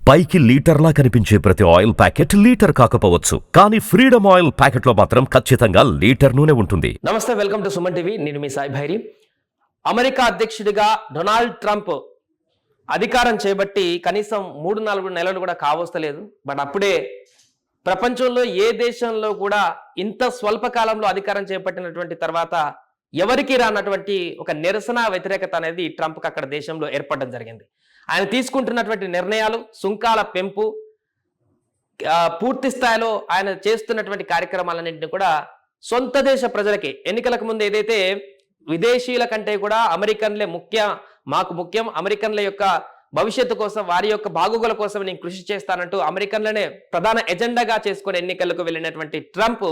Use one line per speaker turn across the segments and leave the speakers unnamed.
పైకి లీటర్లా కనిపించే ప్రతి ఆయిల్ ప్యాకెట్ లీటర్ కాకపోవచ్చు, కానీ ఫ్రీడమ్ ఆయిల్ ప్యాకెట్లో మాత్రం ఖచ్చితంగా లీటర్ నూనె ఉంటుంది.
నమస్తే, వెల్కమ్ టు సుమన్ టీవీ. నేను మీ సాయి భైరి. అమెరికా అధ్యక్షుడిగా డొనాల్డ్ ట్రంప్ అధికారం చేపట్టి కనీసం 3-4 నెలలు కూడా కావస్తలేదు. బట్ అప్పుడే ప్రపంచంలో ఏ దేశంలో కూడా ఇంత స్వల్ప కాలంలో అధికారం చేపట్టినటువంటి తర్వాత ఎవరికి రానటువంటి ఒక నిరసన వ్యతిరేకత అనేది ట్రంప్కి అక్కడ దేశంలో ఏర్పడడం జరిగింది. ఆయన తీసుకుంటున్నటువంటి నిర్ణయాలు, సుంకాల పెంపు, పూర్తి స్థాయిలో ఆయన చేస్తున్నటువంటి కార్యక్రమాలన్నింటినీ కూడా సొంత దేశ ప్రజలకి ఎన్నికలకు ముందు ఏదైతే విదేశీయుల కంటే కూడా అమెరికన్లే మాకు ముఖ్యం, అమెరికన్ల యొక్క భవిష్యత్తు కోసం, వారి యొక్క బాగోగుల కోసం నేను కృషి చేస్తానంటూ అమెరికన్లనే ప్రధాన ఎజెండాగా చేసుకుని ఎన్నికలకు వెళ్ళినటువంటి ట్రంప్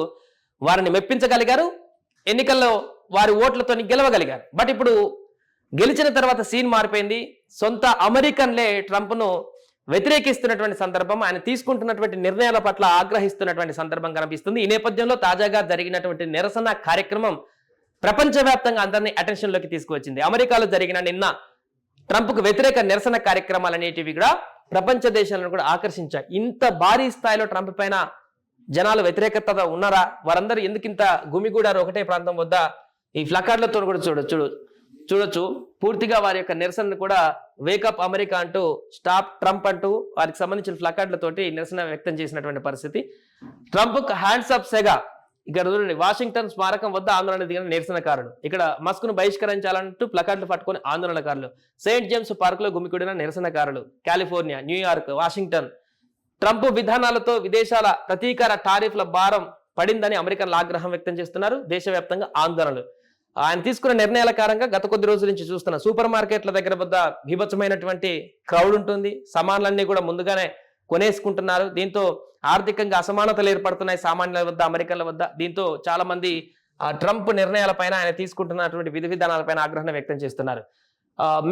వారిని మెప్పించగలిగారు, ఎన్నికల్లో వారి ఓట్లతో గెలవగలిగారు. బట్ ఇప్పుడు గెలిచిన తర్వాత సీన్ మారిపోయింది. సొంత అమెరికన్లే ట్రంప్ను వ్యతిరేకిస్తున్నటువంటి సందర్భం, ఆయన తీసుకుంటున్నటువంటి నిర్ణయాల పట్ల ఆగ్రహిస్తున్నటువంటి సందర్భం కనిపిస్తుంది. ఈ నేపథ్యంలో తాజాగా జరిగినటువంటి నిరసన కార్యక్రమం ప్రపంచవ్యాప్తంగా అందరినీ అటెన్షన్లోకి తీసుకువచ్చింది. అమెరికాలో జరిగిన నిన్న ట్రంప్కు వ్యతిరేక నిరసన కార్యక్రమాలు అనేటివి కూడా ప్రపంచ దేశాలను కూడా ఆకర్షించాయి. ఇంత భారీ స్థాయిలో ట్రంప్ పైన జనాలు వ్యతిరేకత ఉన్నారా? వారందరూ ఎందుకింత గుమిగూడారు ఒకటే ప్రాంతం వద్ద? ఈ ప్లకార్డులతో కూడా చూడొచ్చు. పూర్తిగా వారి యొక్క నిరసనను కూడా వేకప్ అమెరికా అంటూ, స్టాప్ ట్రంప్ అంటూ వారికి సంబంధించిన ప్లకార్డులతోటి నిరసన వ్యక్తం చేసినటువంటి పరిస్థితి. ట్రంప్ హ్యాండ్స్ అప్ సెగా ఇక్కడ చూడండి, వాషింగ్టన్ స్మారకం వద్ద ఆందోళన దిగిన నిరసనకారులు, ఇక్కడ మస్క్ను బహిష్కరించాలంటూ ప్లకార్డులు పట్టుకుని ఆందోళనకారులు, సెయింట్ జేమ్స్ పార్క్ లో గుమికూడిన నిరసనకారులు, కాలిఫోర్నియా, న్యూయార్క్, వాషింగ్టన్. ట్రంప్ విధానాలతో విదేశాల ప్రతీకార టారిఫ్ల భారం పడిందని అమెరికన్లు ఆగ్రహం వ్యక్తం చేస్తున్నారు. దేశవ్యాప్తంగా ఆందోళనలు. ఆయన తీసుకున్న నిర్ణయాల కారణంగా గత కొద్ది రోజుల నుంచి చూస్తున్న సూపర్ మార్కెట్ల దగ్గర వద్ద బీభత్సమైనటువంటి క్రౌడ్ ఉంటుంది. సామాన్లన్నీ కూడా ముందుగానే కొనేసుకుంటున్నారు. దీంతో ఆర్థికంగా అసమానతలు ఏర్పడుతున్నాయి సామాన్యుల వద్ద, అమెరికన్ల వద్ద. దీంతో చాలా మంది ట్రంప్ నిర్ణయాలపైన, ఆయన తీసుకుంటున్నటువంటి విధి విధానాలపైన ఆగ్రహం వ్యక్తం చేస్తున్నారు.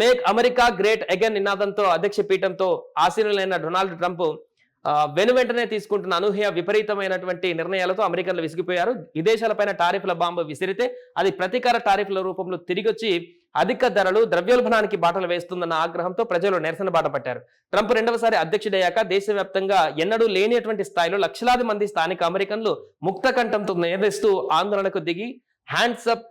మేక్ అమెరికా గ్రేట్ అగైన్ నినాదంతో అధ్యక్ష పీఠంతో ఆసీనులైన డొనాల్డ్ ట్రంప్ వెనువెంటనే తీసుకుంటున్న అనూహ్య విపరీతమైనటువంటి నిర్ణయాలతో అమెరికన్లు విసిగిపోయారు. విదేశాలపైన టారిఫ్ల బాంబు విసిరితే అది ప్రతీకార టారిఫ్ల రూపంలో తిరిగొచ్చి అధిక ధరలు, ద్రవ్యోల్బణానికి బాటలు వేస్తుందన్న ఆగ్రహంతో ప్రజలు నిరసన బాట పట్టారు. ట్రంప్ రెండవసారి అధ్యక్షుడయ్యాక దేశవ్యాప్తంగా ఎన్నడూ లేనిటువంటి స్థాయిలో లక్షలాది మంది స్థానిక అమెరికన్లు ముక్త కంఠంతో నిలదీస్తూ ఆందోళనకు దిగి హ్యాండ్స్ అప్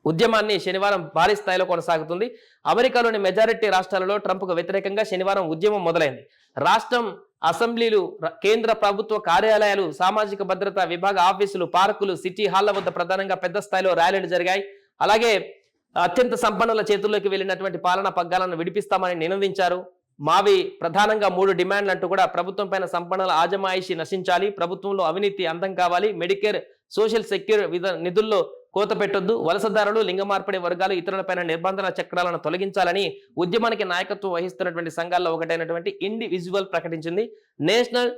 ఉద్యమాన్ని శనివారం భారీ స్థాయిలో కొనసాగుతుంది. అమెరికాలోని మెజారిటీ రాష్ట్రాలలో ట్రంప్కు వ్యతిరేకంగా శనివారం ఉద్యమం మొదలైంది. రాష్ట్రం అసెంబ్లీలు, కేంద్ర ప్రభుత్వ కార్యాలయాలు, సామాజిక భద్రతా విభాగ ఆఫీసులు, పార్కులు, సిటీ హాళ్ల వద్ద ప్రధానంగా పెద్ద స్థాయిలో ర్యాలీలు జరిగాయి. అలాగే అత్యంత సంపన్నుల చేతుల్లోకి వెళ్ళినటువంటి పాలనా పగ్గాలను విడిపిస్తామని నినదించారు. మావి ప్రధానంగా 3 డిమాండ్లు అంటూ కూడా ప్రభుత్వం పైన సంపన్నుల ఆజమాయిషి నశించాలి, ప్రభుత్వంలో అవినీతి అంతం కావాలి, మెడికేర్, సోషల్ సెక్యూర్ నిధుల్లో కోత పెట్టొద్దు, వలసదారులు, లింగ మార్పిడి వర్గాలు, ఇతరులపైన నిర్బంధన చక్రాలను తొలగించాలని ఉద్యమానికి నాయకత్వం వహిస్తున్నటువంటి సంఘాల్లో ఒకటైనటువంటి ఇండివిజువల్ ప్రకటించింది. National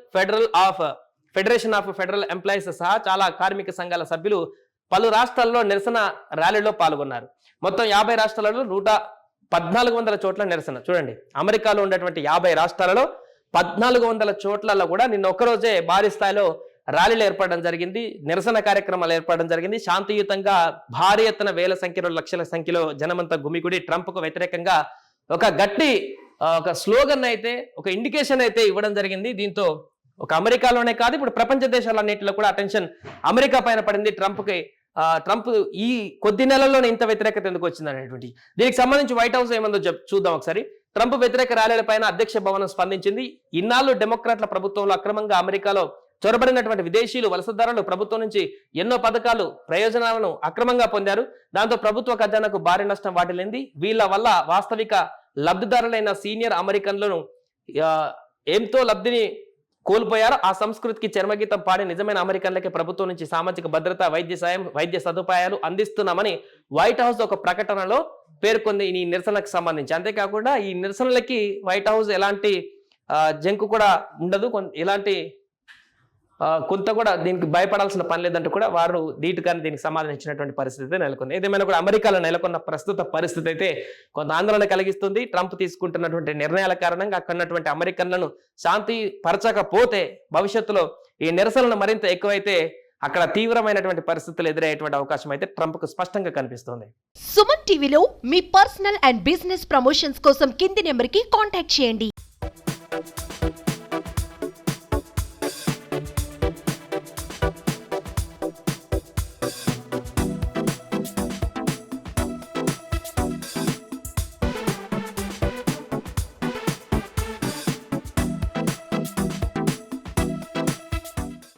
federation of federal employees సహా చాలా కార్మిక సంఘాల సభ్యులు పలు రాష్ట్రాల్లో నిరసన ర్యాలీలో పాల్గొన్నారు. మొత్తం 50 రాష్ట్రాలలో 1400 చోట్ల నిరసన. చూడండి, అమెరికాలో ఉన్నటువంటి 50 రాష్ట్రాలలో 1400 చోట్లలో కూడా నిన్న ఒక్కరోజే భారీ స్థాయిలో ర్యాలీలు ఏర్పడడం జరిగింది, నిరసన కార్యక్రమాలు ఏర్పడడం జరిగింది. శాంతియుతంగా భారీ ఎత్తున వేల సంఖ్యలో, లక్షల సంఖ్యలో జనమంతా గుమిగుడి ట్రంప్కు వ్యతిరేకంగా ఒక గట్టి ఒక స్లోగన్ అయితే, ఒక ఇండికేషన్ అయితే ఇవ్వడం జరిగింది. దీంతో ఒక అమెరికాలోనే కాదు, ఇప్పుడు ప్రపంచ దేశాలన్నింటిలో కూడా అటెన్షన్ అమెరికా పైన పడింది. ట్రంప్ ఈ కొద్ది నెలల్లోనే ఇంత వ్యతిరేకత ఎందుకు వచ్చింది అనేటువంటి దీనికి సంబంధించి వైట్ హౌస్ ఏమందో చూద్దాం ఒకసారి. ట్రంప్ వ్యతిరేక ర్యాలీలపైన అధ్యక్ష భవనం స్పందించింది. ఇన్నాళ్ళు డెమోక్రాట్ల ప్రభుత్వంలో అక్రమంగా అమెరికాలో చొరబడినటువంటి విదేశీయులు, వలసదారులు ప్రభుత్వం నుంచి ఎన్నో పథకాలు, ప్రయోజనాలను అక్రమంగా పొందారు. దాంతో ప్రభుత్వ ఖజానాకు భారీ నష్టం వాటిల్లింది. వీళ్ళ వల్ల వాస్తవిక లబ్ధిదారులైన సీనియర్ అమెరికన్లను ఎంతో లబ్ధిని కోల్పోయారు. ఆ సంస్కృతికి చర్మగీతం పాడి నిజమైన అమెరికన్లకి ప్రభుత్వం నుంచి సామాజిక భద్రత, వైద్య సాయం, వైద్య సదుపాయాలు అందిస్తున్నామని వైట్ హౌస్ ఒక ప్రకటనలో పేర్కొంది ఈ నిరసనకు సంబంధించి. అంతేకాకుండా ఈ నిరసనలకి వైట్ హౌస్ ఎలాంటి జంకు కూడా ఉండదు, ఎలాంటి కొంత కూడా దీనికి భయపడాల్సిన పని లేదంటూ కూడా వారు ధీటుగానే దీనికి సమాధానం ఇచ్చినటువంటి పరిస్థితి నెలకొంది. ఏదేమైనా కూడా అమెరికాలో నెలకొన్న ప్రస్తుత పరిస్థితి అయితే కొంత ఆందోళన కలిగిస్తుంది. ట్రంప్ తీసుకుంటున్నటువంటి నిర్ణయాల కారణంగా అక్కడ ఉన్నటువంటి అమెరికన్లను శాంతి పరచకపోతే భవిష్యత్తులో ఈ నిరసనలు మరింత ఎక్కువైతే అక్కడ తీవ్రమైనటువంటి పరిస్థితులు ఎదురయ్యేటువంటి అవకాశం అయితే ట్రంప్కు స్పష్టంగా కనిపిస్తుంది.
సుమన్ టీవీలో మీ పర్సనల్ అండ్ బిజినెస్ ప్రమోషన్స్ కోసం కింది నెంబర్కి కాంటాక్ట్ చేయండి.